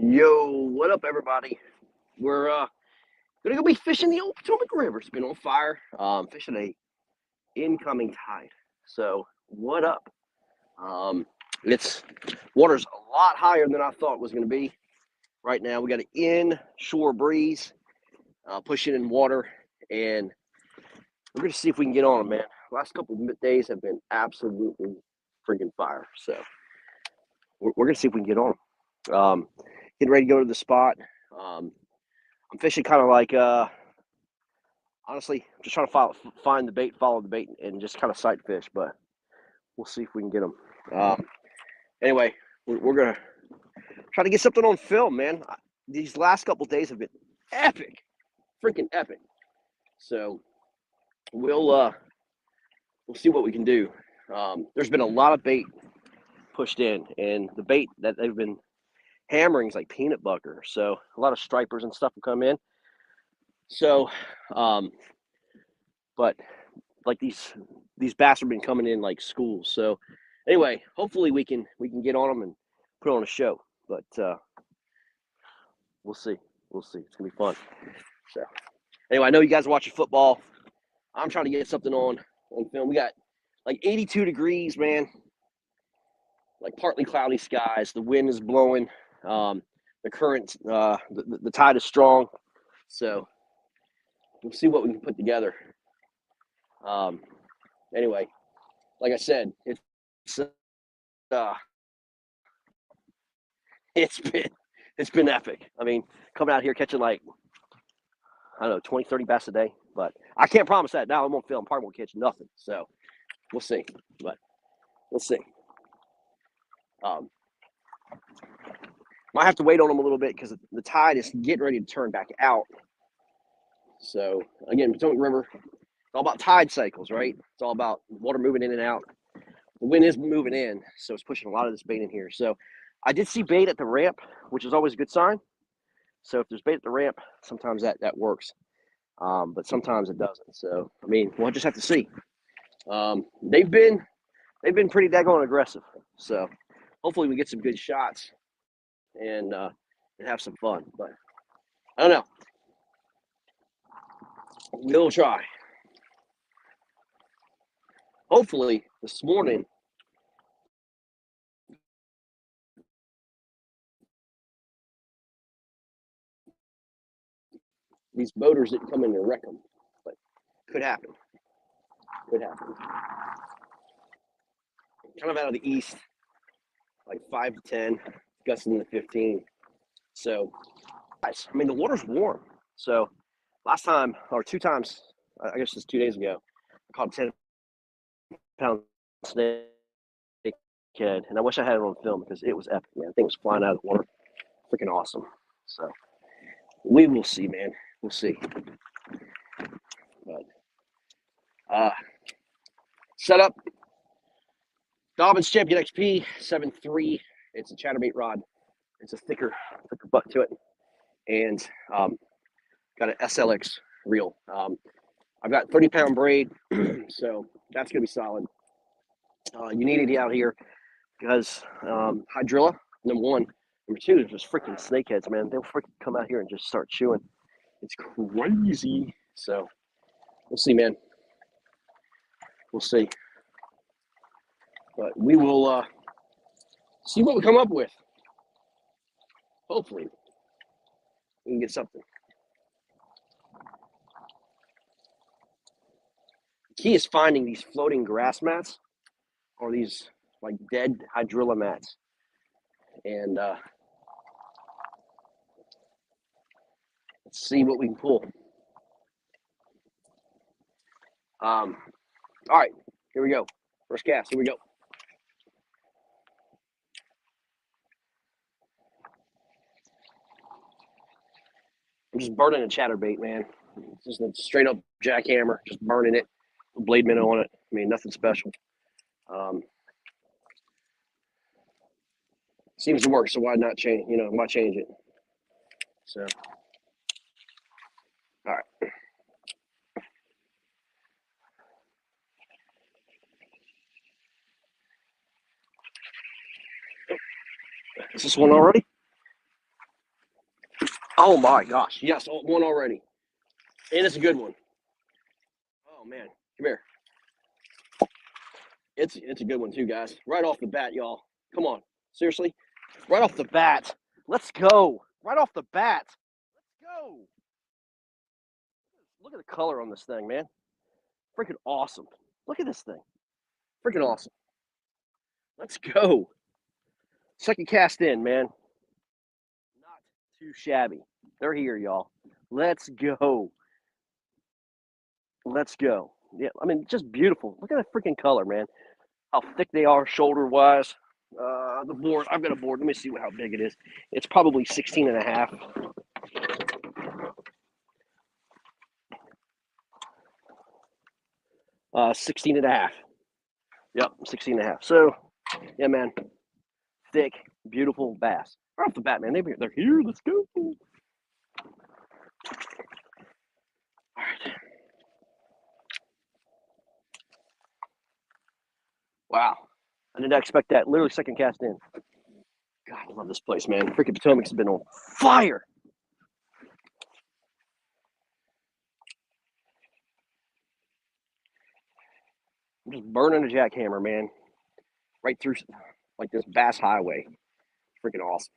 Yo, what up, everybody? We're gonna go be fishing the old Potomac River. It's been on fire. Fishing a incoming tide. So, what up? Um, it's water's a lot higher than I thought it was gonna be. Right now, we got an inshore breeze pushing in water, and we're gonna see if we can get on them, man. Last couple of days have been absolutely freaking fire. So, we're gonna see if we can get on them. Getting ready to go to the spot. Um, I'm fishing kind of like honestly, I'm just trying to find the bait, follow the bait, and just kind of sight fish. But we'll see if we can get them. Anyway, we're gonna try to get something on film, man. These last couple days have been epic, freaking epic. So we'll see what we can do. There's been a lot of bait pushed in, and the bait that they've been hammering is like peanut butter. So a lot of stripers and stuff will come in. So, but like these bass have been coming in like schools. So anyway, hopefully we can get on them and put on a show. But we'll see. We'll see. It's gonna be fun. So anyway, I know you guys are watching football. I'm trying to get something on film. We got like 82 degrees, man. Like partly cloudy skies. The wind is blowing. The current, the tide is strong. So we'll see what we can put together. Anyway, like I said, uh, it's been epic. I mean, coming out here catching like I don't know 20, 30 bass a day, but I can't promise that. Now I'm on film, probably won't catch nothing. So we'll see, but we'll see. Might have to wait on them a little bit because the tide is getting ready to turn back out. So again, Potomac River, it's all about tide cycles, right? It's all about water moving in and out. The wind is moving in, so it's pushing a lot of this bait in here. So I did see bait at the ramp, which is always a good sign. So if there's bait at the ramp, sometimes that works, but sometimes it doesn't. So I mean, we'll just have to see. They've been pretty daggone aggressive. So hopefully we get some good shots and have some fun. But I don't know. We'll try. Hopefully this morning. These boaters didn't come in to wreck them, but could happen. Could happen. Kind of out of the east, like 5 to 10, gusting to 15. So, I mean, the water's warm. So, last time, or two times, I guess it's 2 days ago, I caught a 10-pound snake head, and I wish I had it on film because it was epic, man. I think it was flying out of the water. Freaking awesome. So, we will see, man. We'll see. But, setup, Dobbins Champion XP 7.3. It's a chatterbait rod. It's a thicker butt to it, and got an SLX reel. I've got 30-pound braid, so that's gonna be solid. You need it out here because hydrilla, number one. Number two is just freaking snakeheads, man. They'll freaking come out here and just start chewing. It's crazy. So we'll see, man. We'll see. But we will see what we come up with. Hopefully, we can get something. The key is finding these floating grass mats or these like dead hydrilla mats. And let's see what we can pull. All right, here we go. First cast, here we go. I'm just burning a chatterbait, man. It's just a straight up jackhammer, just burning it, blade minnow on it. I mean, nothing special. Seems to work, so why not change? Why change it? So, all right. Is this one already? Oh my gosh. Yes, one already. And it's a good one. Oh man. Come here. It's a good one too, guys. Right off the bat, y'all. Come on. Seriously? Right off the bat. Let's go. Right off the bat. Let's go. Look at the color on this thing, man. Freaking awesome. Look at this thing. Freaking awesome. Let's go. Second cast in, man. Not too shabby. They're here, y'all. Let's go. Let's go. Yeah, I mean, just beautiful. Look at that freaking color, man. How thick they are shoulder wise. The board, I've got a board. Let me see how big it is. It's probably 16 and a half. 16 and a half. Yep, 16 and a half. So, yeah, man. Thick, beautiful bass. Right off the bat, man. They're here. Let's go. All right. Wow. I did not expect that. Literally second cast in. God, I love this place, man. Freaking Potomac's been on fire. I'm just burning a jackhammer, man. Right through like this Bass Highway. Freaking awesome.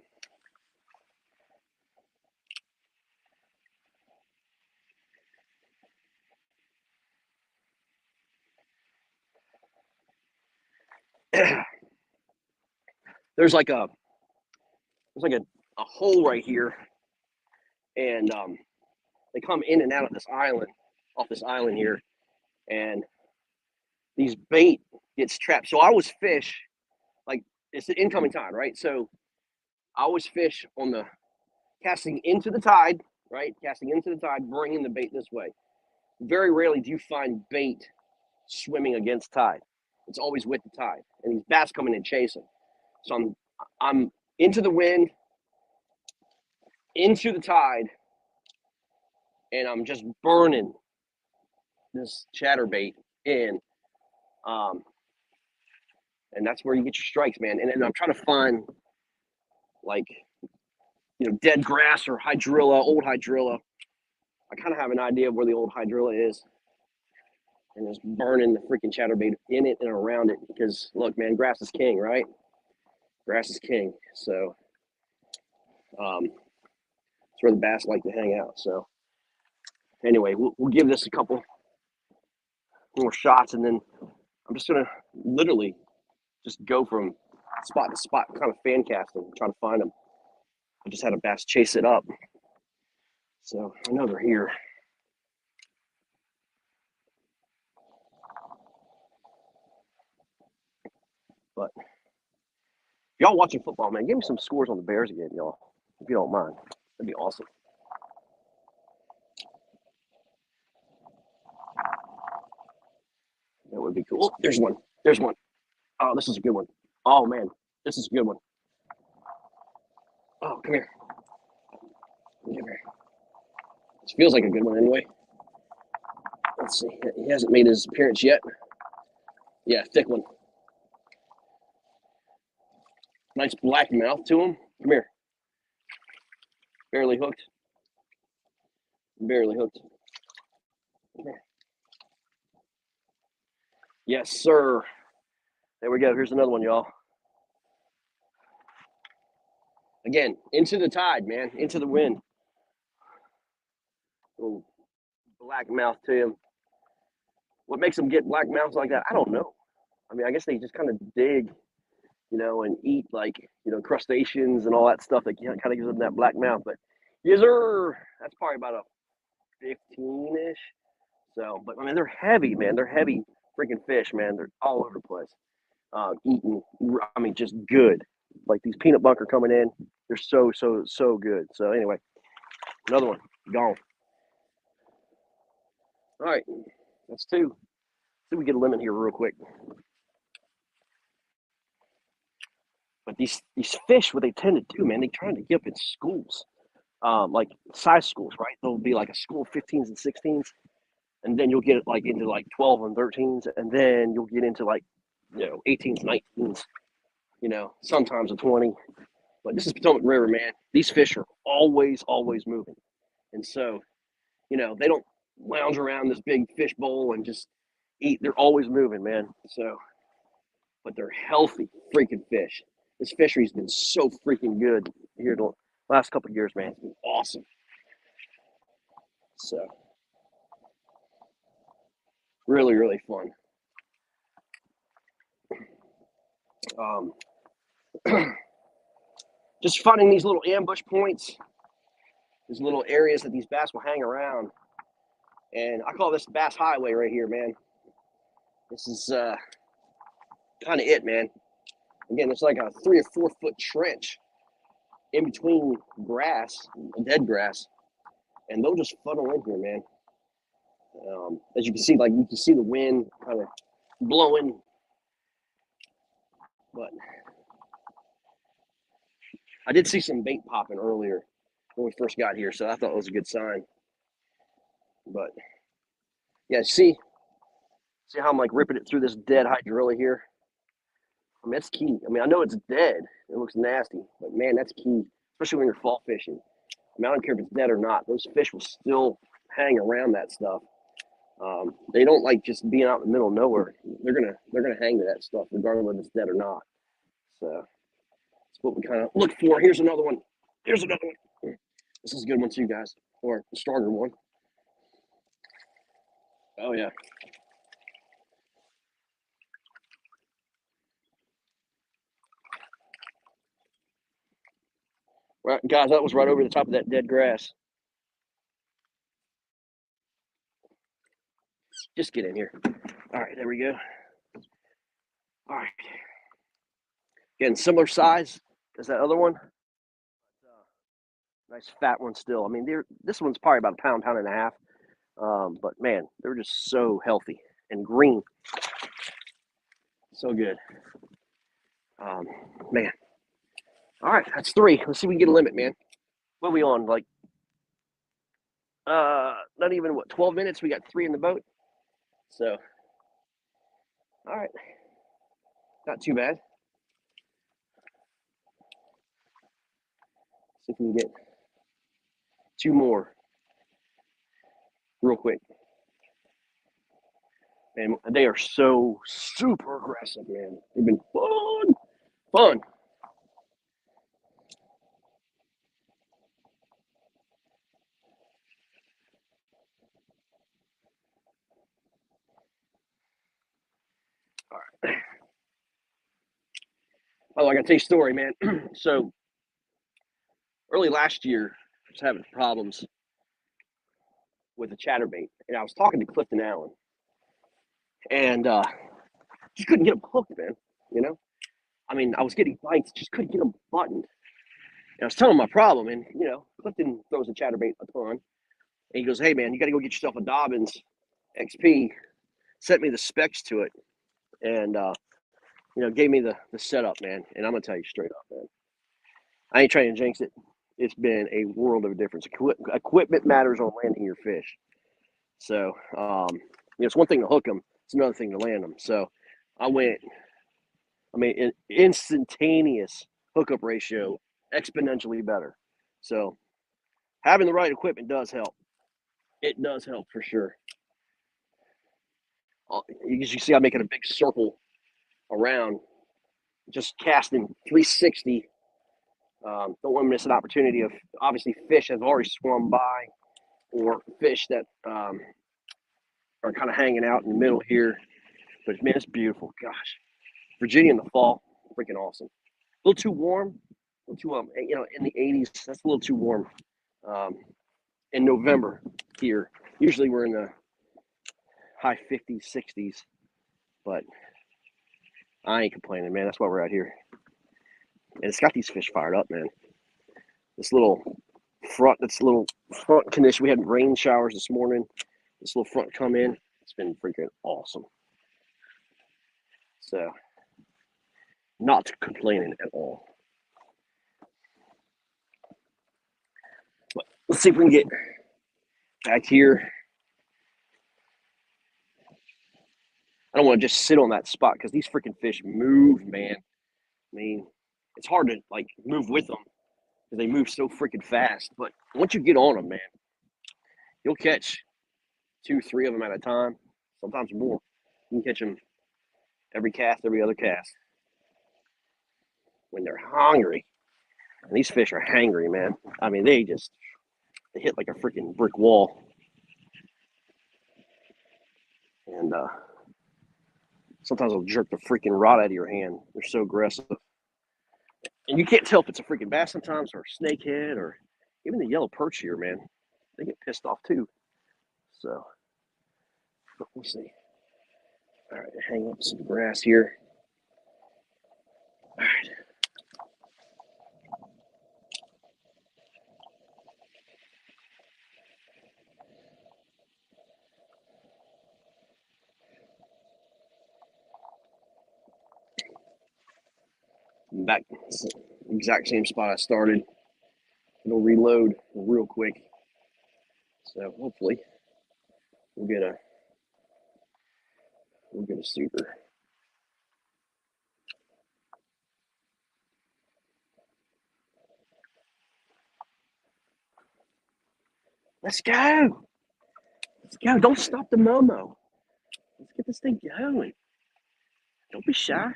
There's like a hole right here, and they come in and out of this island, off this island here, and these bait gets trapped. So I always fish like it's the incoming tide, right? So I always fish on the casting into the tide, right? Casting into the tide, bringing the bait this way. Very rarely do you find bait swimming against tide. It's always with the tide, and these bass coming in chasing. So I'm into the wind, into the tide, and I'm just burning this chatterbait in. And that's where you get your strikes, man. And then I'm trying to find like dead grass or hydrilla, old hydrilla. I kind of have an idea of where the old hydrilla is, and just burning the freaking chatterbait in it and around it. Because look, man, grass is king, right? Grass is king. So it's where the bass like to hang out. So anyway, we'll give this a couple more shots, and then I'm just gonna literally just go from spot to spot, kind of fan casting, trying to find them. I just had a bass chase it up, so I know they're here. But y'all watching football, man, give me some scores on the Bears again, y'all, if you don't mind. That'd be awesome. That would be cool. Oh, there's one. There's one. Oh, this is a good one. Oh man, this is a good one. Oh, come here. Come here. This feels like a good one anyway. Let's see. He hasn't made his appearance yet. Yeah, thick one. Nice black mouth to him. Come here. Barely hooked. Barely hooked. Come here. Yes, sir. There we go. Here's another one, y'all. Again, into the tide, man. Into the wind. Little black mouth to him. What makes them get black mouths like that? I don't know. I mean, I guess they just kind of dig, and eat like, crustaceans and all that stuff that kind of gives them that black mouth. But yes, sir. That's probably about a 15-ish. So, but I mean, they're heavy, man. They're heavy freaking fish, man. They're all over the place. Eating, I mean, just good. Like these peanut bunker coming in, they're so good. So anyway, another one gone. All right, that's two. See if we get a limit here real quick. But these fish, what they tend to do, man, they try to get up in schools, like size schools, right? There'll be like a school of 15s and 16s, and then you'll get like into like 12 and 13s, and then you'll get into like 18s, 19s, sometimes a 20. But this is Potomac River, man. These fish are always moving. And so, they don't lounge around this big fish bowl and just eat. They're always moving, man. So, but they're healthy freaking fish. This fishery's been so freaking good here the last couple of years, man. It's been awesome. So, really fun. Just finding these little ambush points, these little areas that these bass will hang around. And I call this Bass Highway right here, man. This is kind of it, man. Again, it's like a 3 or 4 foot trench in between grass, dead grass, and they'll just funnel in here, man. As you can see, you can see the wind kind of blowing, but I did see some bait popping earlier when we first got here, so I thought it was a good sign. But yeah, see how I'm ripping it through this dead hydrilla here? I mean, that's key. I mean, I know it's dead. It looks nasty, but man, that's key, especially when you're fall fishing. I mean, I don't care if it's dead or not. Those fish will still hang around that stuff. They don't like just being out in the middle of nowhere. They're gonna hang to that stuff, regardless if it's dead or not. So that's what we kind of look for. Here's another one. Here's another one. This is a good one too, guys, or a stronger one. Oh yeah. Right, guys, that was right over the top of that dead grass. Just get in here. All right, there we go. All right. Again, similar size as that other one. Nice fat one still. I mean, this one's probably about a pound and a half. But man, they're just so healthy and green. So good. Man. All right, that's 3. Let's see if we can get a limit, man. What are we on? Not even 12 minutes. We got 3 in the boat. So, all right, not too bad. See if we can get 2 more real quick. And they are so super aggressive, man. They've been fun. All right. Oh, I got to tell you a story, man. So early last year, I was having problems with a chatterbait, and I was talking to Clifton Allen, and just couldn't get them hooked, man. You know, I mean, I was getting bites, just couldn't get them buttoned. And I was telling him my problem, and Clifton throws a chatterbait a ton, and he goes, "Hey, man, you got to go get yourself a Dobbins XP." Sent me the specs to it, and gave me the setup, man. And I'm gonna tell you straight up, man, I ain't trying to jinx it. It's been a world of a difference. Equipment matters on landing your fish. So, it's one thing to hook them; it's another thing to land them. So, instantaneous hookup ratio, exponentially better. So, having the right equipment does help. It does help for sure. You see, I'm making a big circle around, just casting 360. Don't want to miss an opportunity of obviously fish have already swum by, or fish that are kind of hanging out in the middle here. But man, it's beautiful. Gosh, Virginia in the fall, freaking awesome. A little too warm, a little too in the 80s. That's a little too warm. In November here, usually we're in the high 50s, 60s, but I ain't complaining, man. That's why we're out here, and it's got these fish fired up, man. This little front condition. We had rain showers this morning. This little front come in. It's been freaking awesome. So, not complaining at all. But let's see if we can get back here. I don't want to just sit on that spot because these freaking fish move, man. I mean, it's hard to move with them. because they move so freaking fast. But once you get on them, man, you'll catch 2, 3 of them at a time, sometimes more. You can catch them every cast, every other cast when they're hungry. And these fish are hangry, man. I mean, they hit like a freaking brick wall. And sometimes they'll jerk the freaking rod out of your hand. They're so aggressive. And you can't tell if it's a freaking bass sometimes or a snakehead or even the yellow perch here, man. They get pissed off too. So, we'll see. All right, hang up some grass here. All right. I'm back, exact same spot I started. It'll reload real quick. So hopefully we'll get a super. Let's go. Let's go. Don't stop the Momo. Let's get this thing going. Don't be shy.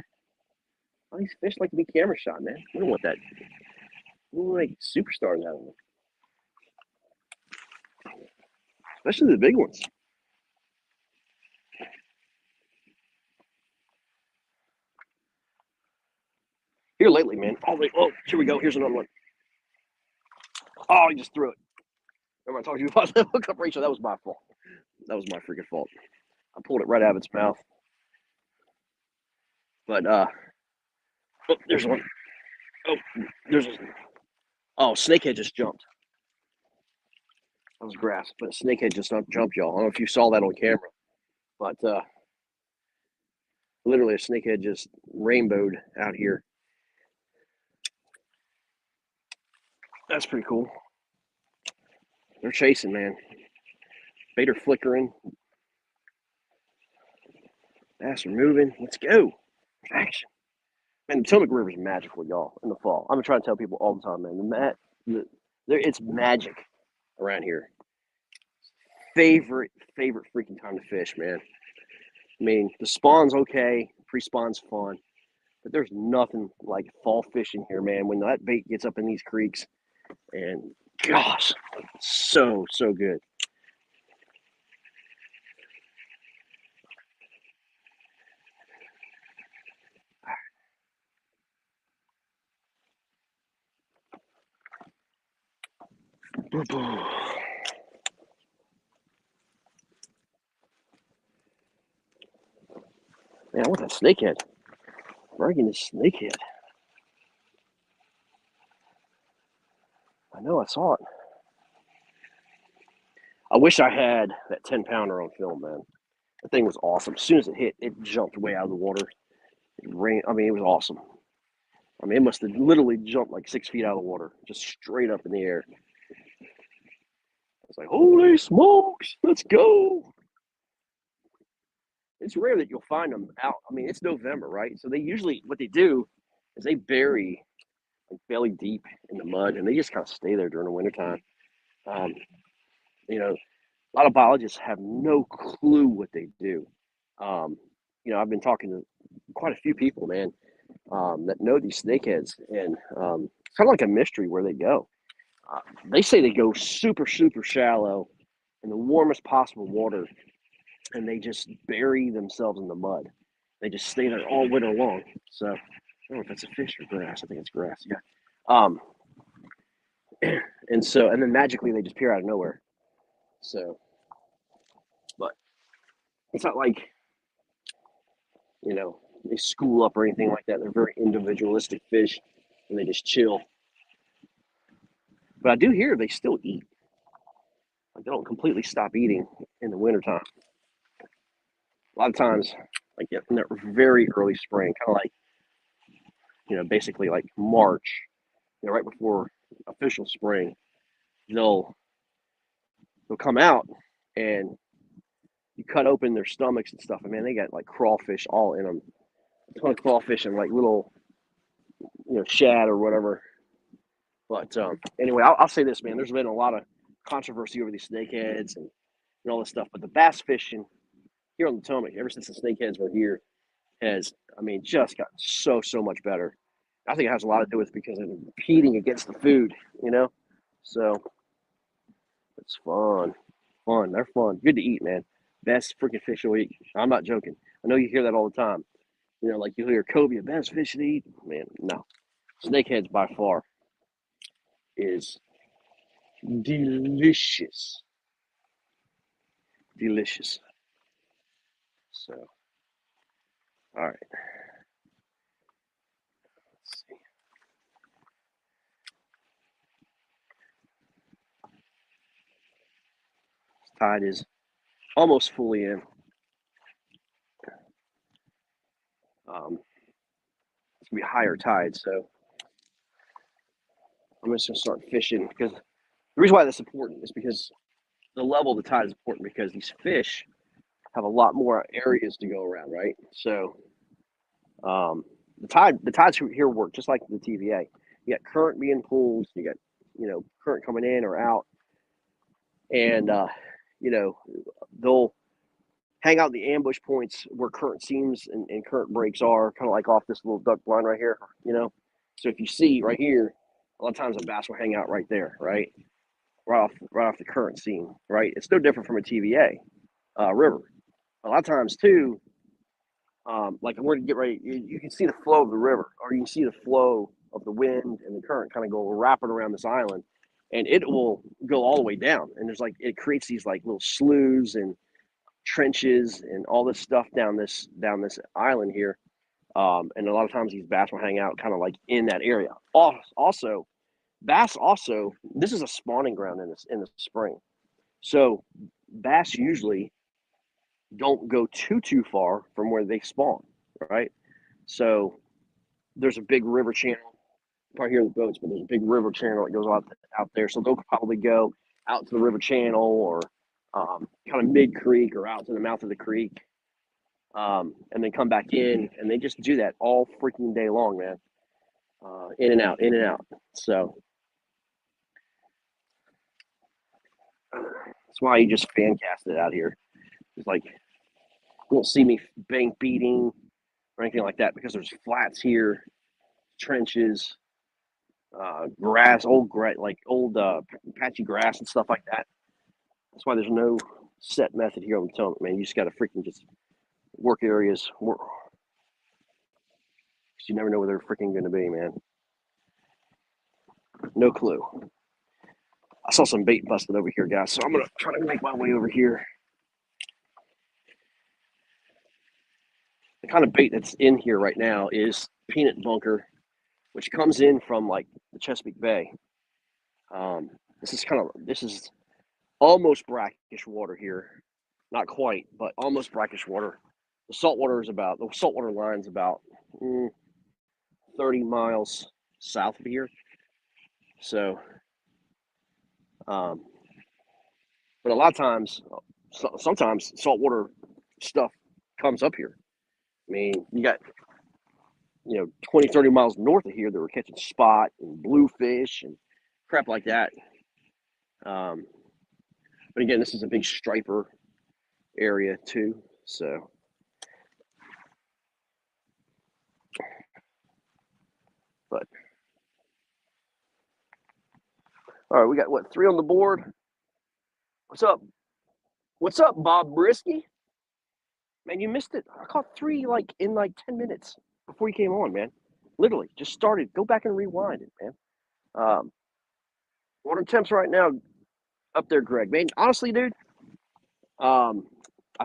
All these fish like to be camera shot, man. We don't want that. We want to make superstars out of them. Especially the big ones. Here lately, man. Oh, here we go. Here's another one. Oh, he just threw it. Remember I talked to you about that hookup ratio? That was my fault. That was my freaking fault. I pulled it right out of its mouth. But oh, there's one. Oh, snakehead just jumped. That was grass, but snakehead just jumped, y'all. I don't know if you saw that on camera, but literally a snakehead just rainbowed out here. That's pretty cool. They're chasing, man. Bait are flickering. Bass are moving. Let's go. Action. Man, the Potomac River is magical, y'all, in the fall. I'm trying to tell people all the time, man. It's magic around here. Favorite freaking time to fish, man. I mean, the spawn's okay. Pre-spawn's fun. But there's nothing like fall fishing here, man. When that bait gets up in these creeks, and gosh, so good. Man, I want that snakehead. Breaking this snakehead. I know, I saw it. I wish I had that 10-pounder on film, man. The thing was awesome. As soon as it hit, it jumped way out of the water. It rained. I mean, it was awesome. I mean, it must have literally jumped like 6 feet out of the water, just straight up in the air. I was like, holy smokes, let's go. It's rare that you'll find them out. I mean, it's November, right? So they usually, what they do is they bury like belly deep in the mud, and they just kind of stay there during the wintertime. Um, you know, a lot of biologists have no clue what they do. I've been talking to quite a few people, man, that know these snakeheads, and it's kind of like a mystery where they go. They say they go super, super shallow in the warmest possible water, and they just bury themselves in the mud. They just stay there all winter long. So I don't know if it's a fish or grass. I think it's grass. Yeah. Um, and then magically they just appear out of nowhere. So, but it's not like they school up or anything like that. They're very individualistic fish, and they just chill. But I do hear they still eat. Like they don't completely stop eating in the wintertime. A lot of times, like in that very early spring, kind of like basically like March, right before official spring, they'll come out and you cut open their stomachs and stuff, and man, they got like crawfish all in them, a ton of crawfish and like little shad or whatever, But anyway, I'll say this, man. There's been a lot of controversy over these snakeheads and all this stuff. But the bass fishing here on the Potomac, ever since the snakeheads were here, has, I mean, just gotten so much better. I think it has a lot to do with because of competing against the food, you know. So it's fun, fun. They're fun. Good to eat, man. Best freaking fish you'll eat. I'm not joking. I know you hear that all the time. You know, like you hear cobia, best fish to eat. Man, no. Snakeheads by far is delicious. Delicious. So, all right. Let's see. Tide is almost fully in. It's gonna be higher tide, so I'm just gonna start fishing because the reason why that's important is because the level of the tide is important because these fish have a lot more areas to go around, right? So the tides here work just like the TVA. You got current being pulled, you got current coming in or out, and you know they'll hang out the ambush points where current seams and current breaks are, kind of like off this little duck blind right here, you know. So if you see right here, a lot of times a bass will hang out right there, right, right off the current seam, right. It's no different from a TVA river. A lot of times too, like we're gonna get ready, you can see the flow of the river, or you can see the flow of the wind and the current kind of go wrapping around this island, and it will go all the way down. And there's like it creates these like little sloughs and trenches and all this stuff down this island here. And a lot of times these bass will hang out kind of like in that area. Also, bass also this is a spawning ground in the spring, so bass usually don't go too far from where they spawn, right? So there's a big river channel. You probably hear the boats, but there's a big river channel that goes out there. So they'll probably go out to the river channel or kind of mid creek or out to the mouth of the creek, and then come back in, and they just do that all freaking day long, man. In and out, in and out. So that's why you just fan cast it out here. It's like you won't see me bank beating or anything like that because there's flats here, trenches, grass, like old patchy grass and stuff like that. That's why there's no set method here on the Potomac, man. You just got to freaking just work areas. Because you never know where they're freaking going to be, man. No clue. I saw some bait busted over here, guys, so I'm going to try to make my way over here. The kind of bait that's in here right now is peanut bunker, which comes in from like the Chesapeake Bay. This is almost brackish water here. Not quite, but almost brackish water. The saltwater line's about 30 miles south of here. So, but a lot of times, sometimes saltwater stuff comes up here. I mean, you got 20, 30 miles north of here that were catching spot and bluefish and crap like that. But again, this is a big striper area too. So, but all right, we got what, 3 on the board? What's up? What's up, Bob Brisky? Man, you missed it. I caught 3 like in like 10 minutes before you came on, man. Literally, just started. Go back and rewind it, man. Water temps right now up there, Greg. Man, honestly, dude, I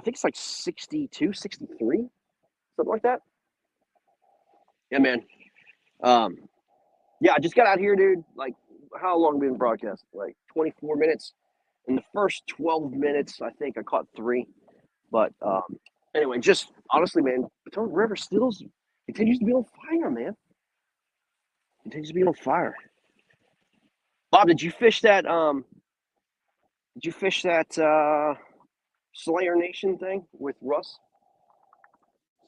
think it's like 62, 63, something like that. Yeah, man. Yeah, I just got out here, dude. Like, how long have we been broadcasting? Like 24 minutes. In the first 12 minutes, I think I caught 3. But anyway, just honestly, man, Potomac River still continues to be on fire, man. Continues to be on fire. Bob, did you fish that? Slayer Nation thing with Russ?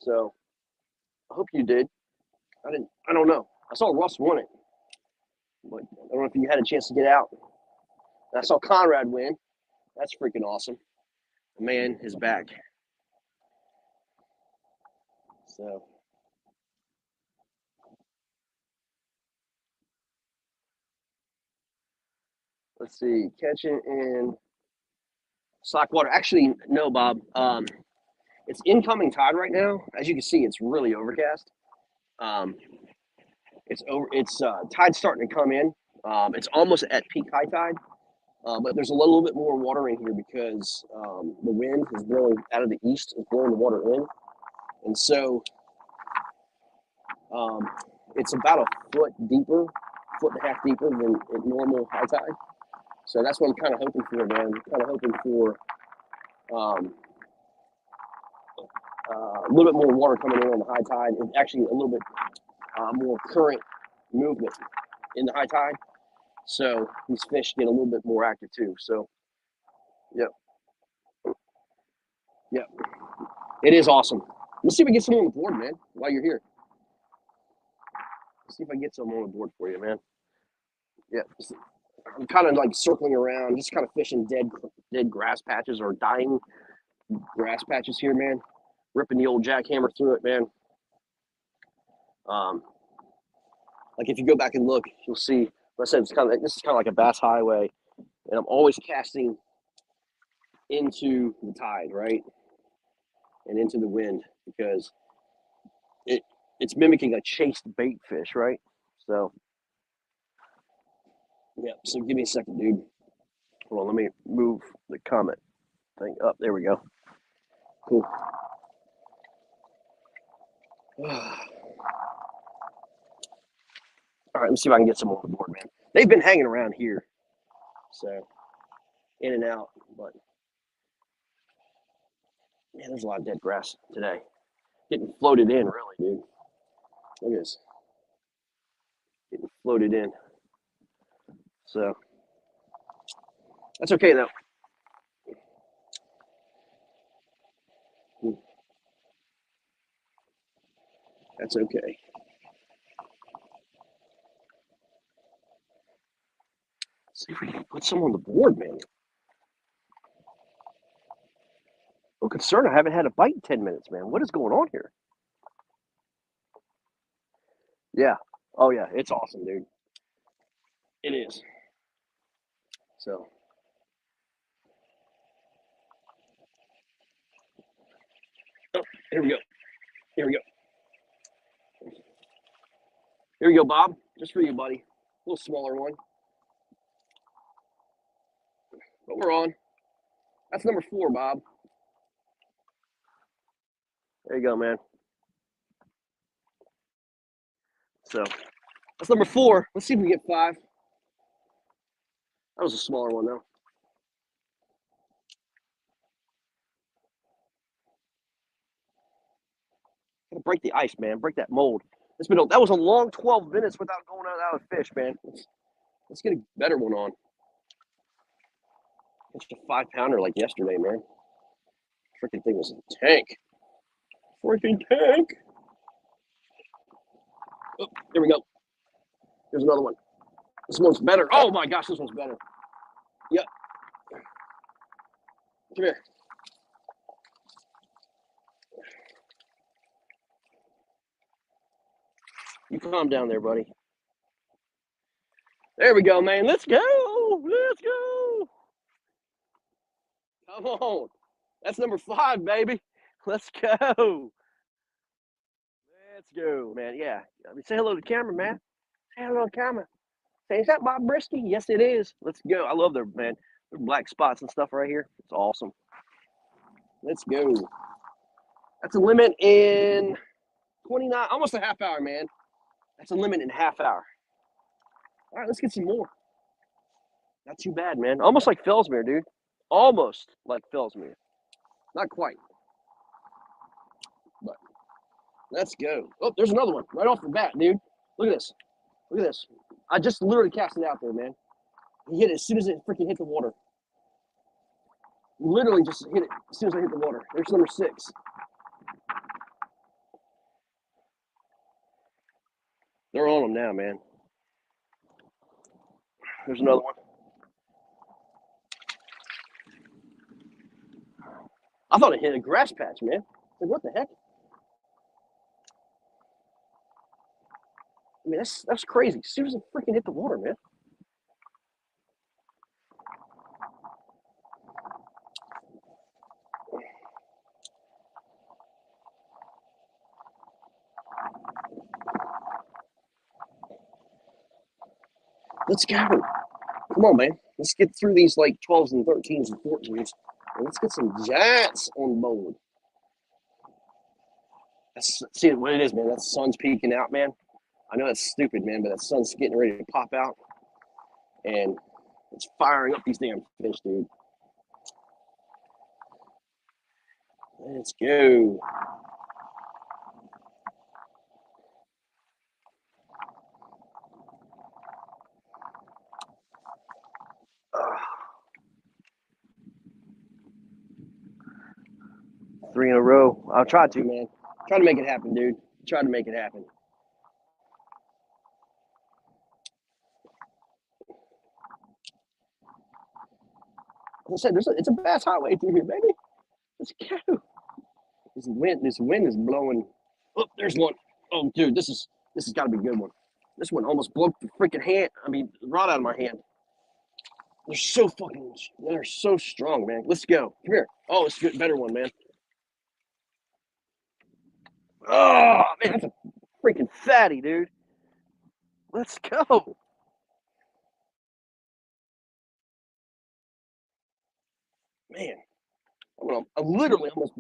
So I hope you did. I didn't. I don't know. I saw Russ won it. But I don't know if you had a chance to get out. And I saw Conrad win. That's freaking awesome. The man is back. So let's see. Catching in slack water. Actually, no, Bob. It's incoming tide right now. As you can see, it's really overcast. Um, it's tide's starting to come in. It's almost at peak high tide, but there's a little bit more water in here because the wind is blowing out of the east, is blowing the water in, and so it's about a foot deeper, foot and a half deeper than at normal high tide. So that's what I'm kind of hoping for, man. I'm kind of hoping for um, a little bit more water coming in on the high tide, and actually a little bit more current movement in the high tide. So these fish get a little bit more active too. So, yep, yep, it is awesome. Let's see if we get some on the board, man. While you're here, let's see if I get some on the board for you, man. Yeah, I'm kind of like circling around, just kind of fishing dead grass patches or dying grass patches here, man. Ripping the old jackhammer through it, man. Like if you go back and look, you'll see. Like I said, this is kind of like a bass highway, and I'm always casting into the tide, right, and into the wind because it's mimicking a chased bait fish, right? So, yeah. So give me a second, dude. Hold on, let me move the comment thing up. There we go. Cool. All right, let's see if I can get some on the board, man. They've been hanging around here, so in and out. But man, there's a lot of dead grass today. Getting floated in, really, dude. Look at this. Getting floated in. So that's okay though. That's okay. Let's see if we can put some on the board, man. I'm concerned I haven't had a bite in 10 minutes, man. What is going on here? Yeah. Oh, yeah. It's awesome, dude. It is. So, oh, here we go. Here we go. Here we go, Bob. Just for you, buddy. A little smaller one. But we're on. That's number 4, Bob. There you go, man. So, that's number 4. Let's see if we can get 5. That was a smaller one, though. Gotta break the ice, man. Break that mold. That was a long 12 minutes without going out of fish, man. Let's get a better one on. It's a 5-pounder like yesterday, man. Freaking thing was a tank. Freaking tank. Oh, there we go. There's another one. This one's better. Oh my gosh, this one's better. Yep. Come here. You calm down there, buddy. There we go, man. Let's go. Let's go. Come on. That's number 5, baby. Let's go. Let's go, man. Yeah. I mean, say hello to the camera, man. Say hello to the camera. Say, is that Bob Brisky? Yes, it is. Let's go. I love their, man. Their black spots and stuff right here. It's awesome. Let's go. That's a limit in 29, almost a half hour, man. That's a limit in a half hour. All right, let's get some more. Not too bad, man. Almost like Fellsmere, dude. Almost like Fellsmere. Not quite. But let's go. Oh, there's another one right off the bat, dude. Look at this. Look at this. I just literally cast it out there, man. He hit it as soon as it freaking hit the water. Literally just hit it as soon as I hit the water. There's number 6. They're on them now, man. There's another one. I thought it hit a grass patch, man. Like, what the heck? I mean, that's crazy. As soon as it freaking hit the water, man. Let's go. Come on, man. Let's get through these like 12s and 13s and 14s. And let's get some giants on board. See what it is, man. That sun's peeking out, man. I know that's stupid, man, but that sun's getting ready to pop out. And it's firing up these damn fish, dude. Let's go. Three in a row. I'll try to, man. Try to make it happen, dude. Try to make it happen. Like I said, it's a bass highway through here, baby. Let's go. This wind is blowing. Oh, there's one. Oh, dude, this has got to be a good one. This one almost broke the freaking rod out of my hand. They're so strong, man. Let's go. Come here. Oh, it's a good, better one, man. Oh, man, that's a freaking fatty, dude. Let's go. Man, I literally almost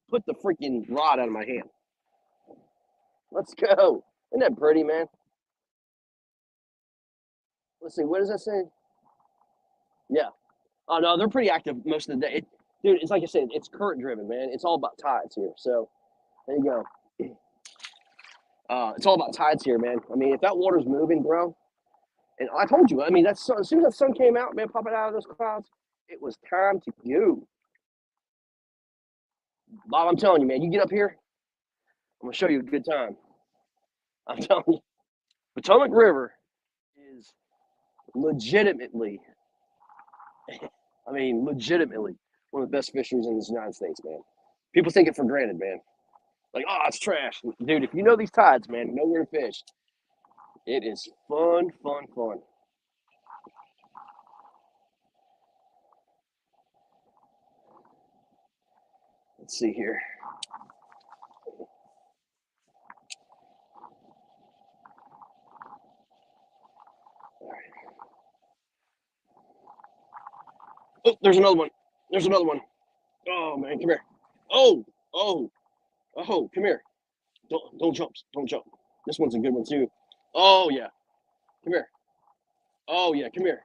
put the freaking rod out of my hand. Let's go. Isn't that pretty, man? Let's see. What does that say? Yeah. Oh, no, they're pretty active most of the day. Dude, it's like I said, it's current driven, man. It's all about tides here. So there you go. It's all about tides here, man. I mean, if that water's moving, bro, and I told you, I mean, as soon as that sun came out, man, popping out of those clouds, it was time to go. Bob, I'm telling you, man, you get up here, I'm gonna show you a good time. I'm telling you, Potomac River is legitimately, legitimately one of the best fisheries in the United States, man. People take it for granted, man. Like, oh, it's trash. Dude, if you know these tides, man, you know where to fish. It is fun, fun, fun. Let's see here. All right. Oh, there's another one. There's another one. Oh, man, come here. Oh, oh, oh, come here. Don't jump. Don't jump. This one's a good one, too. Oh, yeah. Come here. Oh, yeah, come here.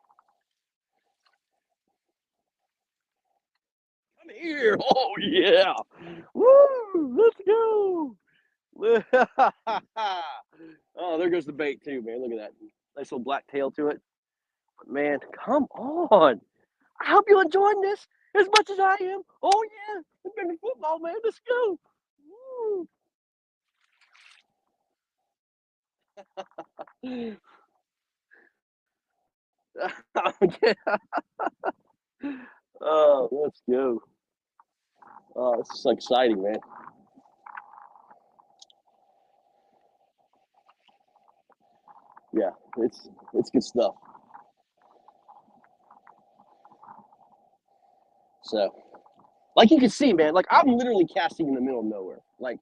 Come here. Oh, yeah. Woo, let's go. Oh, there goes the bait, too, man. Look at that. Nice little black tail to it. But, man, come on. I hope you're enjoying this as much as I am. Oh, yeah. It's been football, man. Let's go. Woo. Oh, let's go. Oh, this is so exciting, man. Yeah, it's good stuff. So, like you can see, man, like I'm literally casting in the middle of nowhere. Like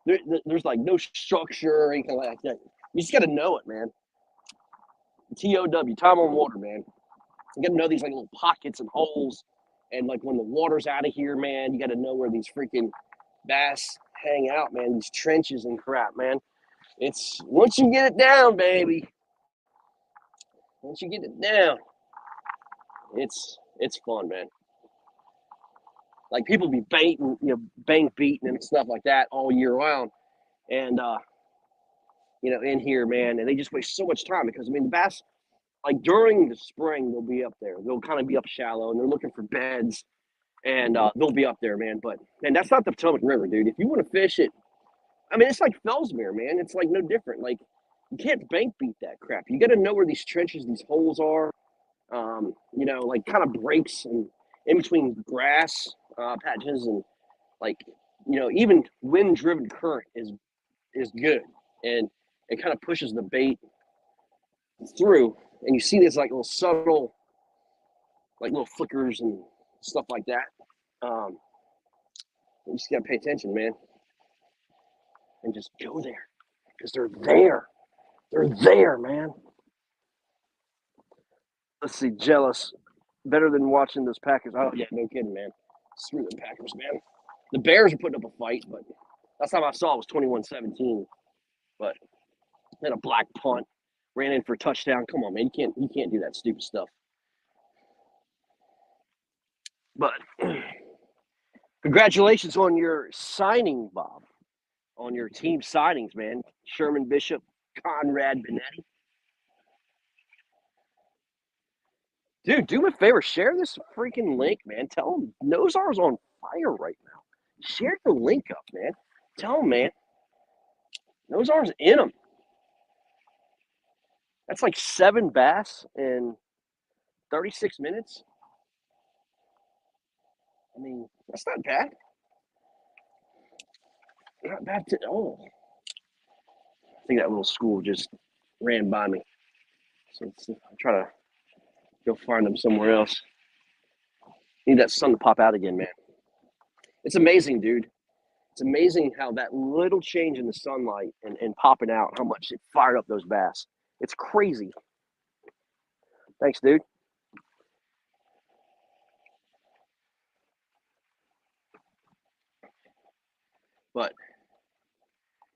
there's like no structure or anything like that. You just got to know it, man. TOW, time on water, man. You got to know these like little pockets and holes, and like when the water's out of here, man, you got to know where these freaking bass hang out, man. These trenches and crap, man. It's once you get it down, baby. Once you get it down, it's fun, man. Like people be baiting, bank beating and stuff like that all year round, and in here, man, and they just waste so much time because I mean the bass, like during the spring, they'll be up there. They'll kind of be up shallow, and they're looking for beds, and they'll be up there, man. But and that's not the Potomac River, dude. If you want to fish it, I mean, it's like Fellsmere, man. It's like no different. Like you can't bank beat that crap. You got to know where these trenches, these holes are. like kind of breaks and in between grass patches and like even wind driven current is good, and it kind of pushes the bait through, and you see this like little subtle like little flickers and stuff like that. You just gotta pay attention, man, and just go there because they're there. They're there, man. Let's see, jealous. Better than watching those Packers. Oh yeah, no kidding, man. Screw the Packers, man. The Bears are putting up a fight, but last time I saw it was 21-17. But then a black punt, ran in for a touchdown. Come on, man. You can't do that stupid stuff. But congratulations on your signing, Bob. On your team signings, man. Sherman Bishop, Conrad Benetti. Dude, do me a favor. Share this freaking link, man. Tell them Nozar's on fire right now. Share the link up, man. Tell them, man. Nozar's in them. That's like 7 bass in 36 minutes. I mean, that's not bad. Not bad to all. I think that little school just ran by me. So I'll try to go find them somewhere else. Need that sun to pop out again, man. It's amazing, dude. It's amazing how that little change in the sunlight and popping out, how much it fired up those bass. It's crazy. Thanks, dude. But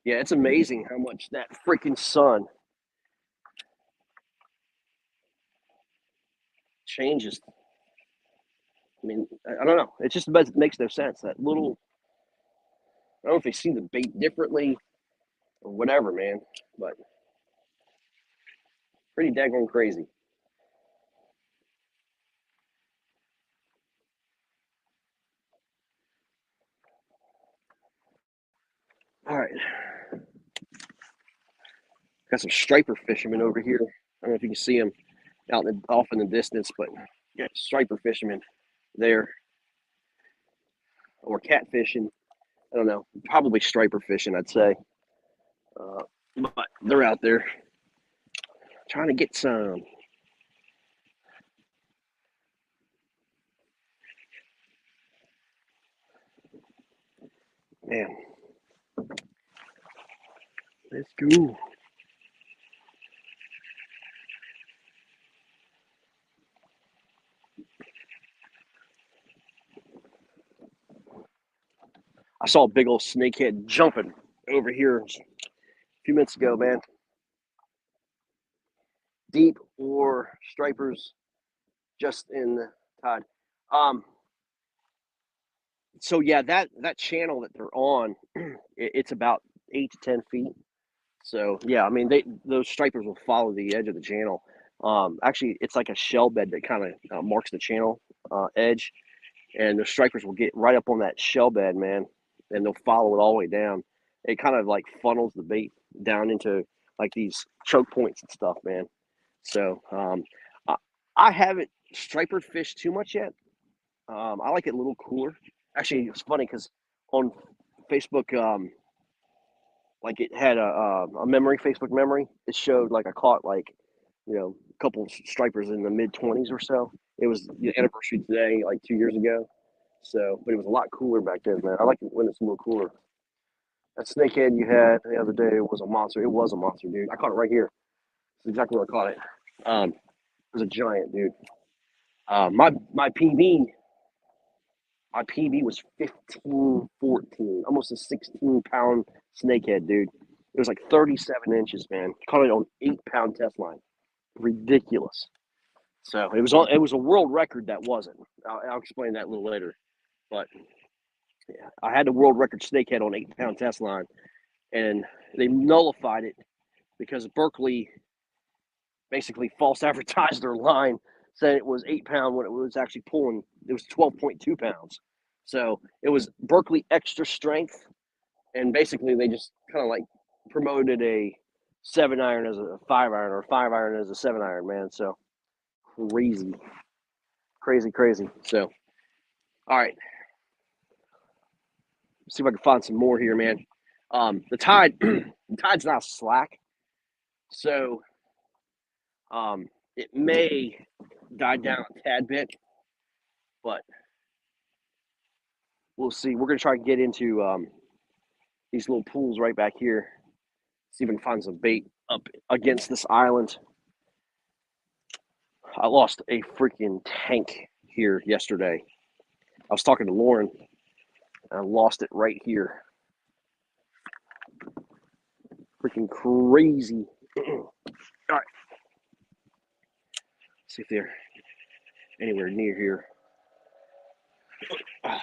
yeah, it's amazing how much that freaking sun changes. I mean, I don't know. It just makes no sense. That little, I don't know if they see the bait differently or whatever, man. But pretty daggone crazy. All right. Got some striper fishermen over here. I don't know if you can see them off in the distance, but yeah, striper fishermen there, or catfishing. I don't know, probably striper fishing, I'd say. But they're out there trying to get some. Man, let's go. I saw a big old snakehead jumping over here a few minutes ago, man. Deep or stripers just in the tide. So yeah, that channel that they're on, it's about 8 to 10 feet. So yeah, I mean those stripers will follow the edge of the channel. Actually, it's like a shell bed that kind of marks the channel edge, and the stripers will get right up on that shell bed, man, and they'll follow it all the way down. It kind of like funnels the bait down into like these choke points and stuff, man. So I, I haven't striper fished too much yet. I like it a little cooler. Actually, it's funny because on Facebook, like it had a memory, Facebook memory. It showed like I caught like, a couple stripers in the mid 20s or so. It was the anniversary today, like 2 years ago. So, but it was a lot cooler back then, man. I like it when it's a little cooler. That snakehead you had the other day was a monster. It was a monster, dude. I caught it right here. That's exactly where I caught it. It was a giant, dude. My PB was 15, 14, almost a 16-pound snakehead, dude. It was like 37 inches, man. Caught it on 8-pound test line. Ridiculous. So it was a world record that wasn't. I'll explain that a little later. But yeah, I had the world record snakehead on 8-pound test line, and they nullified it because Berkeley basically false advertised their line, said it was 8 pound when it was actually pulling. It was 12.2 pounds. So it was Berkeley extra strength, and basically they just kind of like promoted a 7 iron as a 5 iron or 5 iron as a 7 iron, man. So crazy, crazy, crazy. So, all right, see if I can find some more here, man. The tide, the tide's now slack, so it may die down a tad bit, but we'll see. We're gonna try and get into these little pools right back here. See if we can find some bait up against this island. I lost a freaking tank here yesterday. I was talking to Lauren, and I lost it right here. Freaking crazy. All right. See if they're anywhere near here. Oh,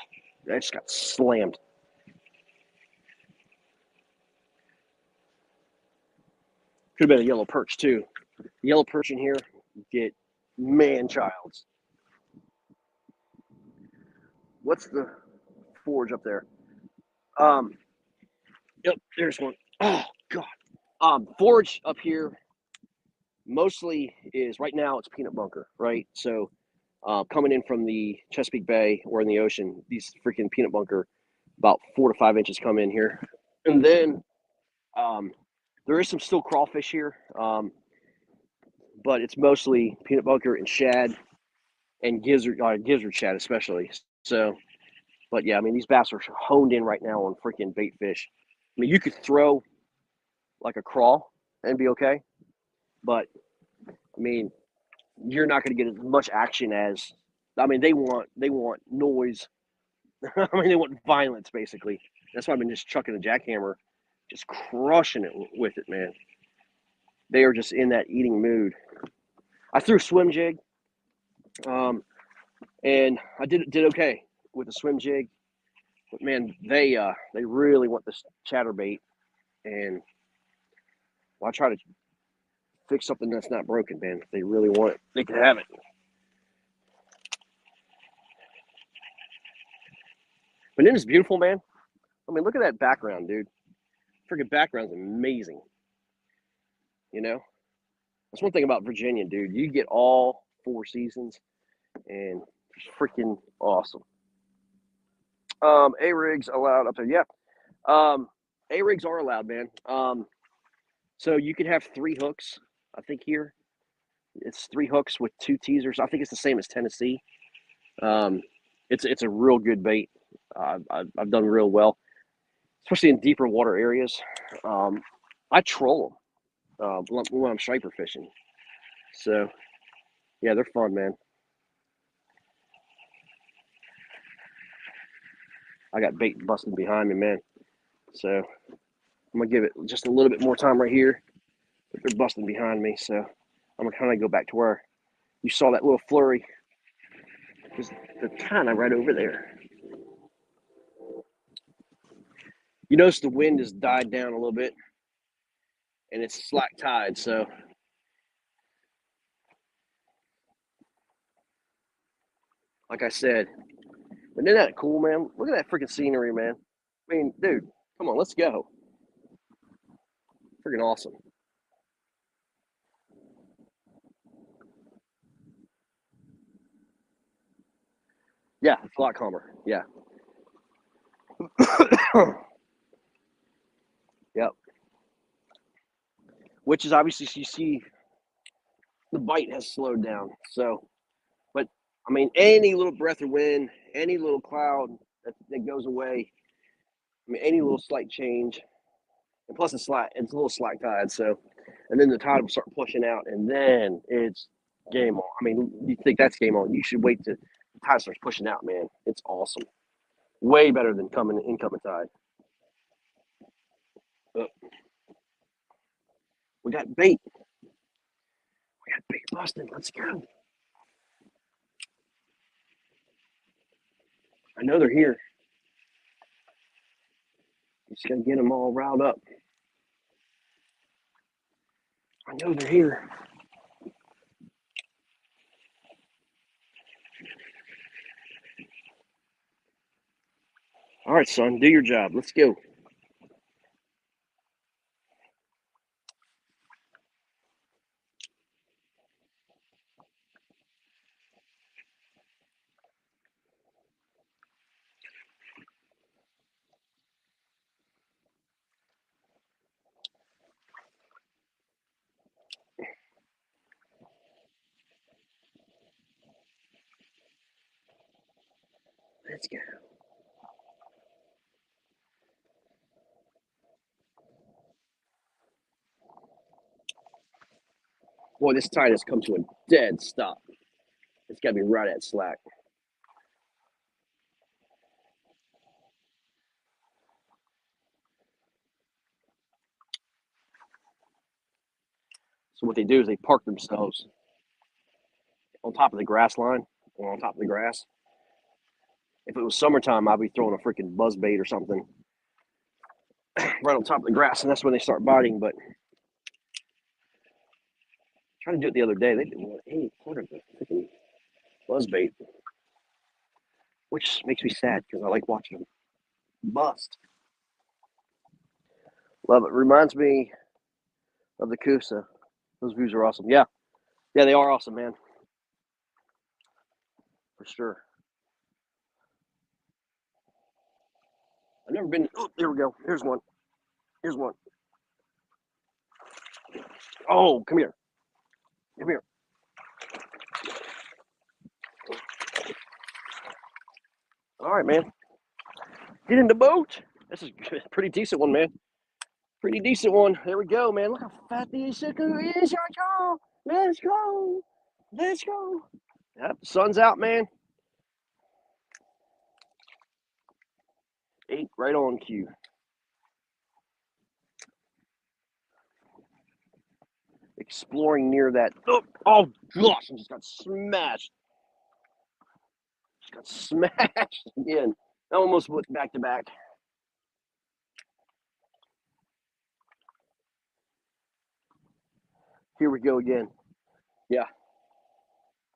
I just got slammed. Could have been a yellow perch too. Yellow perch in here get man-childs. What's the forge up there? Yep, there's one. Oh God. Forage up here mostly is right now it's peanut bunker, right? So coming in from the Chesapeake Bay or in the ocean, these freaking peanut bunker, about 4 to 5 inches come in here, and then there is some still crawfish here, but it's mostly peanut bunker and shad and gizzard shad especially. So, but yeah, I mean these bass are honed in right now on freaking bait fish. I mean you could throw like a crawl and be okay, but I mean you're not going to get as much action as. I mean they want noise. I mean they want violence basically. That's why I've been just chucking a jackhammer, just crushing it with it, man. They are just in that eating mood. I threw a swim jig, and I did okay with the swim jig. But man, they really want this chatterbait, and well, I try to fix something that's not broken, man. If they really want it, they can have it. But then it's beautiful, man. I mean, look at that background, dude. Freaking background's amazing. You know, that's one thing about Virginia, dude. You get all 4 seasons, and it's freaking awesome. A rigs allowed up there, yeah. A rigs are allowed, man. So you could have 3 hooks. I think here it's 3 hooks with 2 teasers. I think it's the same as Tennessee. Um, it's a real good bait. I've done real well, especially in deeper water areas. I troll them when I'm striper fishing. So yeah, they're fun, man. I got bait busting behind me, man. So I'm gonna give it just a little bit more time right here. But they're busting behind me, so I'm gonna kind of go back to where you saw that little flurry, because they're kind of right over there. You notice the wind has died down a little bit, and it's slack tide, so like I said, but isn't that cool, man? Look at that freaking scenery, man. I mean, dude, come on, let's go. Freaking awesome. Yeah, it's a lot calmer. Yeah. Yep. Which is obviously you see the bite has slowed down. So, but I mean, any little breath of wind, any little cloud that goes away. I mean, any little slight change, and plus it's a little slack tide. So, and then the tide will start pushing out, and then it's game on. I mean, you think that's game on? You should wait till the tide starts pushing out, man. It's awesome. Way better than incoming tide. Uh, we got bait. We got bait busting. Let's go. I know they're here. Just gotta get them all riled up. I know they're here. All right, son, do your job. Let's go. Let's go. Boy, this tide has come to a dead stop. It's got to be right at slack. So what they do is they park themselves on top of the grass line or on top of the grass. If it was summertime, I'd be throwing a freaking buzz bait or something right on top of the grass, and that's when they start biting. But trying to do it the other day, they didn't want any part of the freaking buzz bait, which makes me sad because I like watching them bust. Love it. Reminds me of the Coosa. Those views are awesome. Yeah, they are awesome, man. For sure. I've never been. Oh, there we go. Here's one. Here's one. Oh, come here. Come here. All right, man. Get in the boat. This is a pretty decent one, man. Pretty decent one. There we go, man. Look how fat this sucker is. Let's go. Let's go. Yep, sun's out, man. 8 right on cue. Exploring near that. Oh gosh, I just got smashed. Just got smashed again. I almost went back to back. Here we go again. Yeah.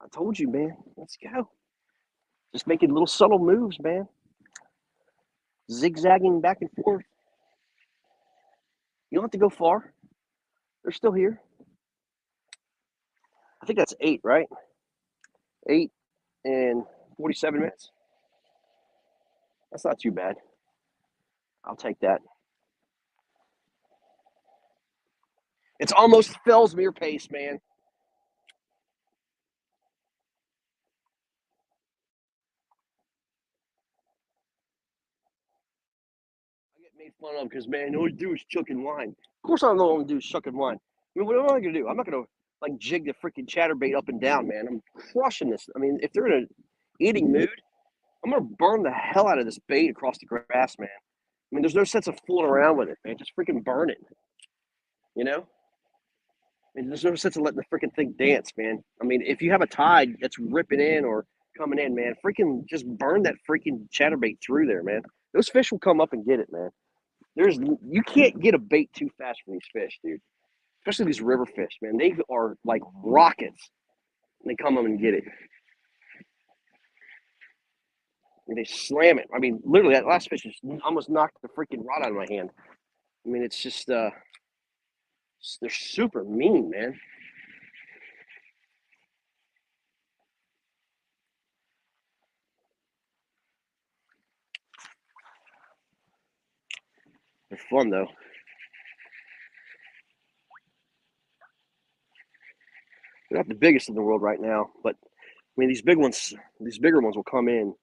I told you, man. Let's go. Just making little subtle moves, man. Zigzagging back and forth. You don't have to go far. They're still here. I think that's 8, right? 8 and 47 minutes. That's not too bad. I'll take that. It's almost Fellsmere pace, man. I get made fun of because, man, all you do is chuck and whine. Of course, I don't know what I'm going to do is chuck and whine. I mean, what am I going to do? I'm not going to, like, jig the freaking chatterbait up and down, man. I'm crushing this. I mean, if they're in an eating mood, I'm going to burn the hell out of this bait across the grass, man. I mean, there's no sense of fooling around with it, man. Just freaking burn it. You know? I mean, there's no sense of letting the freaking thing dance, man. I mean, if you have a tide that's ripping in or coming in, man, freaking just burn that freaking chatterbait through there, man. Those fish will come up and get it, man. You can't get a bait too fast for these fish, dude. Especially these river fish, man. They are like rockets. They come up and get it. And they slam it. I mean, literally, that last fish just almost knocked the freaking rod out of my hand. I mean, it's just they're super mean, man. They're fun though. They're not the biggest in the world right now, but I mean, these bigger ones will come in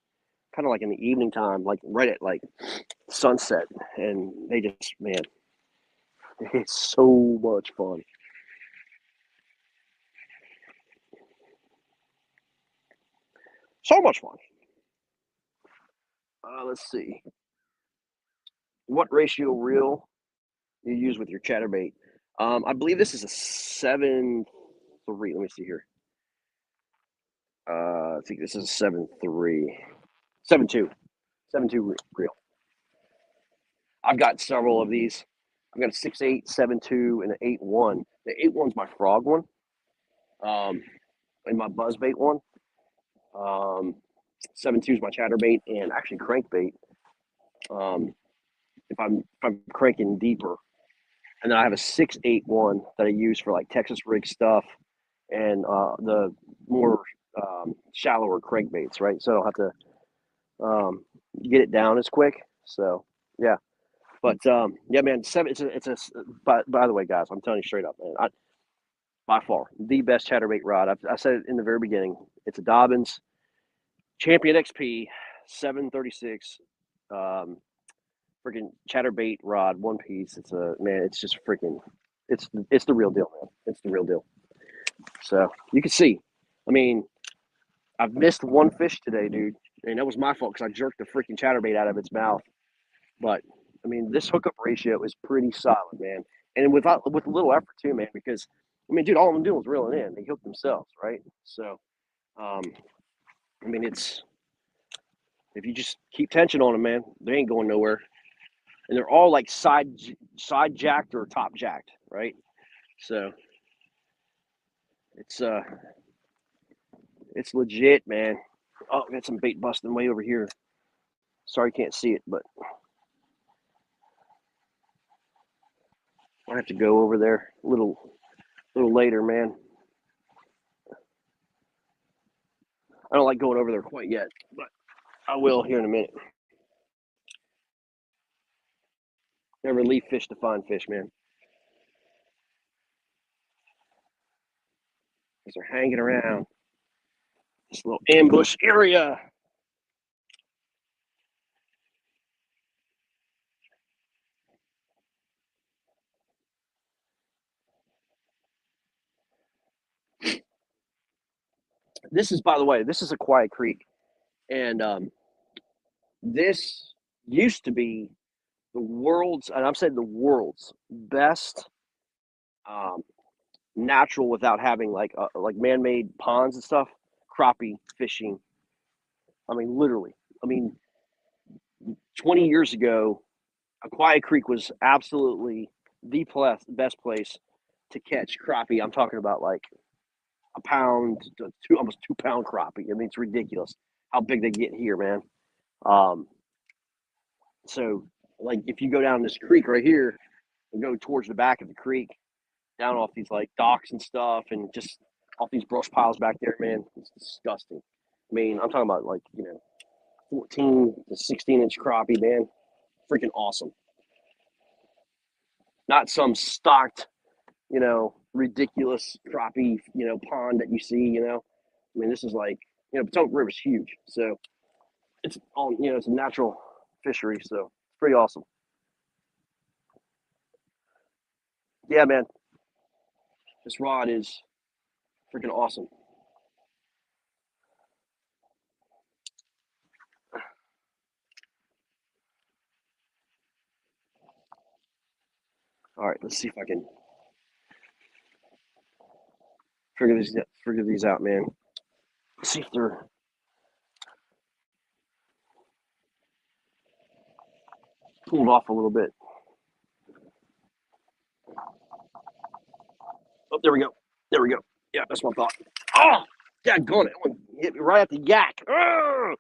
kind of like in the evening time, like right at like sunset, and they just, man, it's so much fun. So much fun. Let's see. What ratio reel you use with your chatterbait? I believe this is a 7-3. Let me see here. I think this is a 7-3, 7-2, 7-2 reel. I've got several of these. I've got a 6-8, 7-2, and an 8-1. The 8-1's my frog one, and my buzzbait one. 7-2 is my chatterbait and actually crankbait. If I'm cranking deeper, and then I have a 6-8 one that I use for like Texas rig stuff and the more shallower crankbaits, right? So I don't have to get it down as quick. So yeah, but yeah, man, it's a. By the way, guys, I'm telling you straight up, man, by far the best chatterbait rod. I said it in the very beginning. It's a Dobbins Champion XP 736 um, freaking chatterbait rod, one piece. It's a man. It's just freaking. It's the real deal, man. It's the real deal. So you can see. I mean, I've missed one fish today, dude, and that was my fault because I jerked the freaking chatterbait out of its mouth. But I mean, this hookup ratio is pretty solid, man, and with a little effort too, man. Because I mean, dude, all I'm doing is reeling in. They hook themselves, right? So, um, I mean, it's if you just keep tension on them, man, they ain't going nowhere. And they're all like side jacked or top jacked, right? So it's it's legit, man. Oh, got some bait busting way over here. Sorry, you can't see it, but I have to go over there a little later, man. I don't like going over there quite yet, but I will here in a minute. Never leave fish to find fish, man. Because they're hanging around this little ambush area. This is, by the way, this is a quiet creek, and this used to be the world's, and I'm saying the world's best um, natural without having like man-made ponds and stuff. Crappie fishing. I mean, literally. I mean, 20 years ago, a quiet creek was absolutely the best place to catch crappie. I'm talking about like a pound to almost 2 pound crappie. I mean, it's ridiculous how big they get here, man. Um, so like if you go down this creek right here and go towards the back of the creek, down off these like docks and stuff, and just off these brush piles back there, man, it's disgusting. I mean, I'm talking about like 14 to 16-inch crappie, man, freaking awesome. Not some stocked, ridiculous crappie, pond that you see, I mean, this is like, Potomac River's huge, so it's all, it's a natural fishery, so it's pretty awesome. Yeah, man, this rod is freaking awesome. All right, let's see if I can figure these out, man. Let's see if they're pulled off a little bit. Oh, there we go. There we go. Yeah, that's what I thought. Oh, yeah, gone. It one hit me right at the yak. Oh!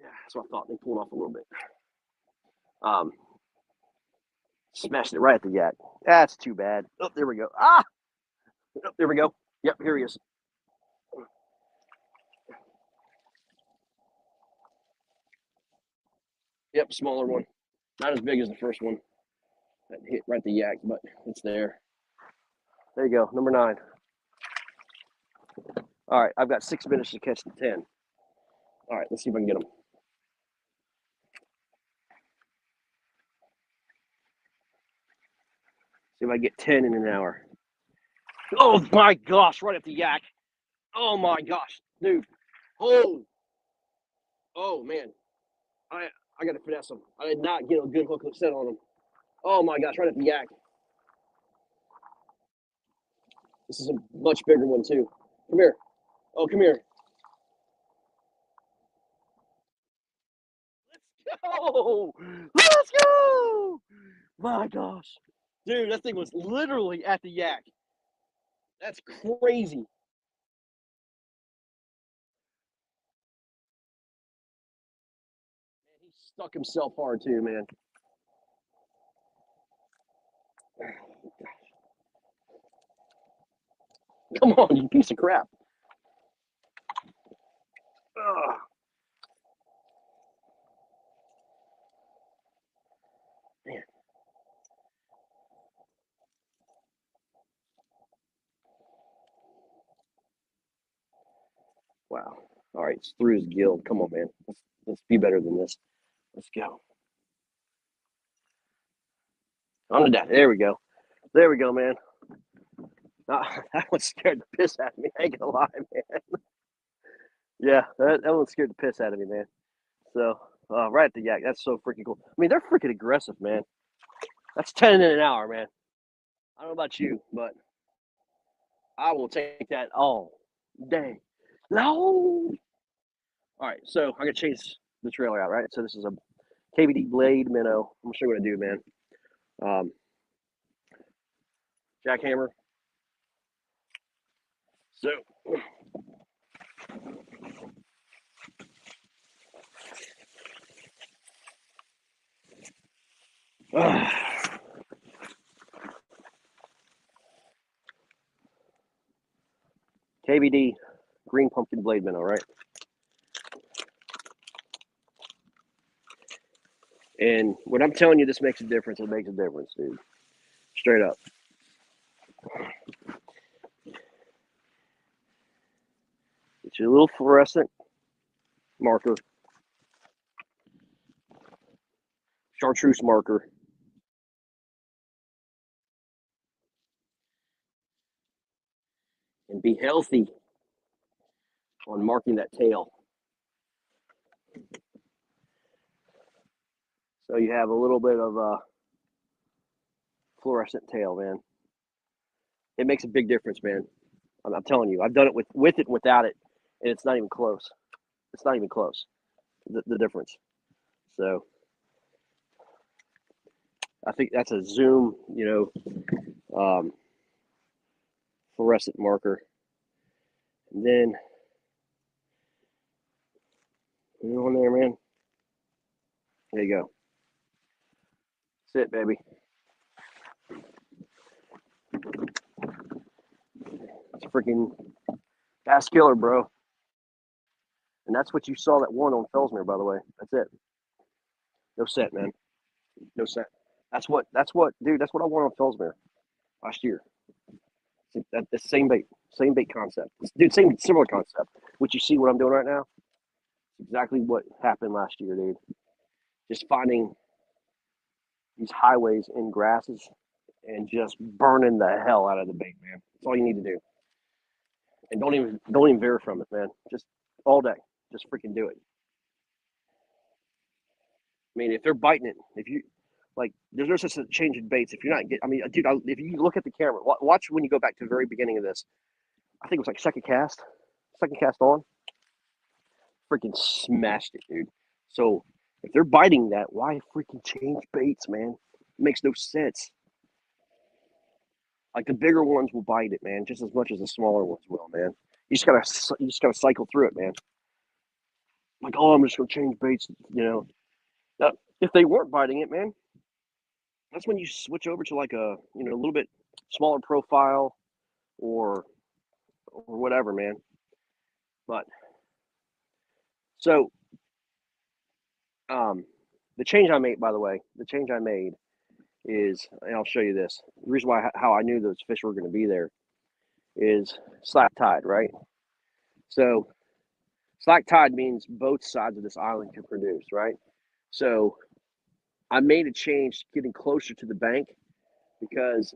Yeah, that's what I thought. They pulled off a little bit. Um, Smashed it right at the yak. That's too bad. Oh, there we go. Ah, oh, there we go. Yep, here he is. Yep, smaller one. Not as big as the first one that hit right at the yak, but it's there. There you go, number 9. All right, I've got 6 minutes to catch the 10. All right, let's see if I can get them. See if I get 10 in an hour. Oh my gosh, right at the yak. Oh my gosh, dude. Oh, oh man. I got to finesse them. I did not get a good hook set on them. Oh my gosh, right at the yak. This is a much bigger one too. Come here. Oh, come here. Let's go. Let's go. My gosh. Dude, that thing was literally at the yak. That's crazy. Man, he stuck himself hard too, man. Come on, you piece of crap. Ugh. Man. Wow. All right, it's through his gill. Come on, man. Let's be better than this. Let's go. On the deck. There we go. There we go, man. That one scared the piss out of me. I ain't gonna lie, man. Yeah, that one scared the piss out of me, man. So, right at the yak. That's so freaking cool. I mean, they're freaking aggressive, man. That's 10 in an hour, man. I don't know about you, but I will take that all day long. All right, so I'm gonna change the trailer out, right? So this is a KVD blade minnow. I'm gonna show you what I do, man. Jackhammer. So KVD green pumpkin blade minnow, right? And when I'm telling you this makes a difference, it makes a difference, dude. Straight up. It's your little fluorescent marker, chartreuse marker. And be healthy on marking that tail. So you have a little bit of a fluorescent tail, man. It makes a big difference, man. I'm telling you, I've done it with it and without it, and it's not even close. It's not even close. The difference. So I think that's a zoom, fluorescent marker. And then put it on there, man. There you go. That's it, baby. It's a freaking bass killer, bro. And that's what you saw that one on Fellsmere, by the way. That's it. No set, man. No set. Dude, that's what I won on Fellsmere last year. The same bait concept. Dude, similar concept. What you see what I'm doing right now? Exactly what happened last year, dude. Just finding these highways in grasses and just burning the hell out of the bait, man. That's all you need to do. And don't even veer from it, man. Just all day. Just freaking do it. I mean, if they're biting it, if you like, there's no such change in baits. If you're not getting, I mean, dude, if you look at the camera, watch when you go back to the very beginning of this. I think it was like second cast on. Freaking smashed it, dude. So if they're biting that, why freaking change baits, man? It makes no sense. Like the bigger ones will bite it, man, just as much as the smaller ones will, man. You just gotta cycle through it, man. Like, oh, I'm just gonna change baits, you know. Now, if they weren't biting it, man, that's when you switch over to like a a little bit smaller profile or whatever, man. But so the change I made, by the way, is, and I'll show you this. The reason why how I knew those fish were going to be there is slack tide, right? So slack tide means both sides of this island can produce, right? So I made a change getting closer to the bank because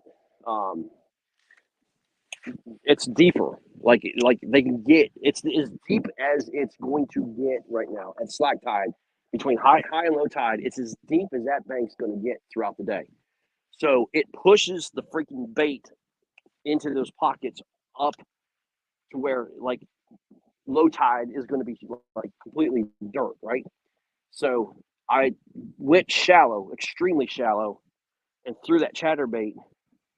it's deeper. Like they can get it's as deep as it's going to get right now at slack tide. Between high and low tide, it's as deep as that bank's going to get throughout the day. So it pushes the freaking bait into those pockets up to where like low tide is going to be like completely dirt, right? So I went shallow, extremely shallow, and threw that chatterbait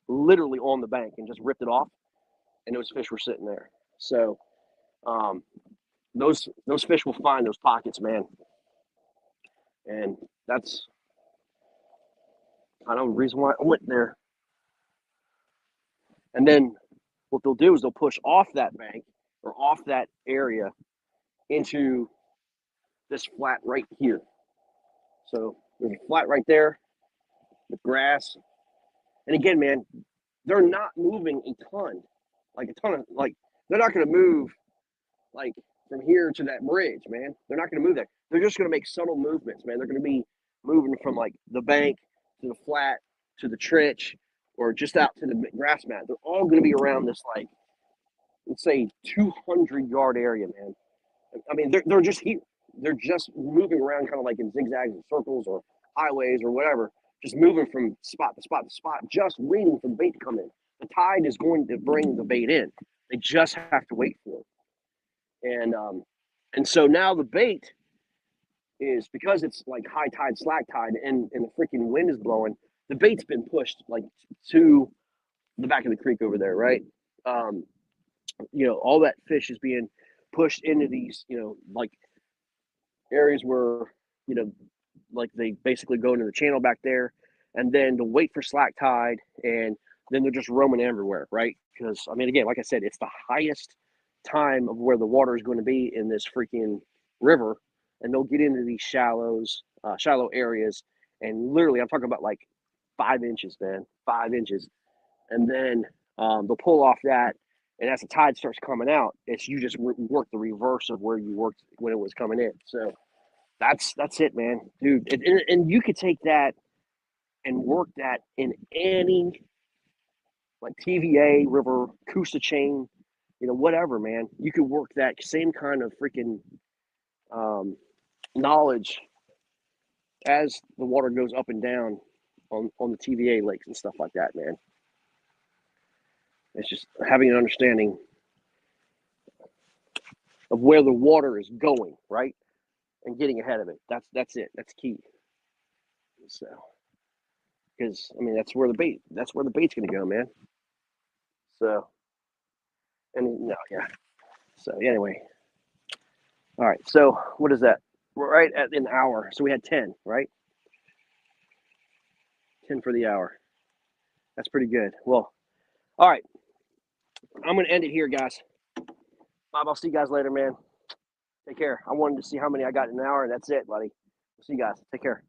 literally on the bank and just ripped it off, and those fish were sitting there. So those fish will find those pockets, man, and that's kind of the reason why I went there. And then what they'll do is they'll push off that bank or off that area into this flat right here. So there's a flat right there with grass. And again, man, they're not moving a ton. Like they're not going to move like from here to that bridge, man. They're not going to move that. They're just going to make subtle movements, man. They're going to be moving from like the bank to the flat to the trench or just out to the grass mat. They're all going to be around this, like, let's say 200-yard area, man. I mean, they're just here. They're just moving around kind of like in zigzags and circles or highways or whatever, just moving from spot to spot to spot, just waiting for the bait to come in. The tide is going to bring the bait in. They just have to wait for it. And so now the bait is, because it's like high tide, slack tide, and the freaking wind is blowing, the bait's been pushed like to the back of the creek over there, right? All that fish is being pushed into these, like areas where, you know, like they basically go into the channel back there, and then to wait for slack tide, and then they're just roaming everywhere, right? Because I mean, again, like I said, it's the highest time of where the water is going to be in this freaking river, and they'll get into these shallow areas, and literally, I'm talking about like 5 inches, man, 5 inches, and then they'll pull off that. And as the tide starts coming out, it's you just work the reverse of where you worked when it was coming in. So that's it, man, dude. And you could take that and work that in any like TVA river, Coosa chain, whatever, man. You could work that same kind of freaking knowledge as the water goes up and down on the TVA lakes and stuff like that, man. It's just having an understanding of where the water is going, right? And getting ahead of it. That's it. That's key. So, because I mean, that's where the bait's gonna go, man. So, and no, yeah. So anyway, all right. So what is that? We're right at an hour. So we had 10, right? 10 for the hour. That's pretty good. Well, all right. I'm gonna end it here, guys. Bob, I'll see you guys later, man. Take care. I wanted to see how many I got in an hour, and that's it, buddy. See you guys. Take care.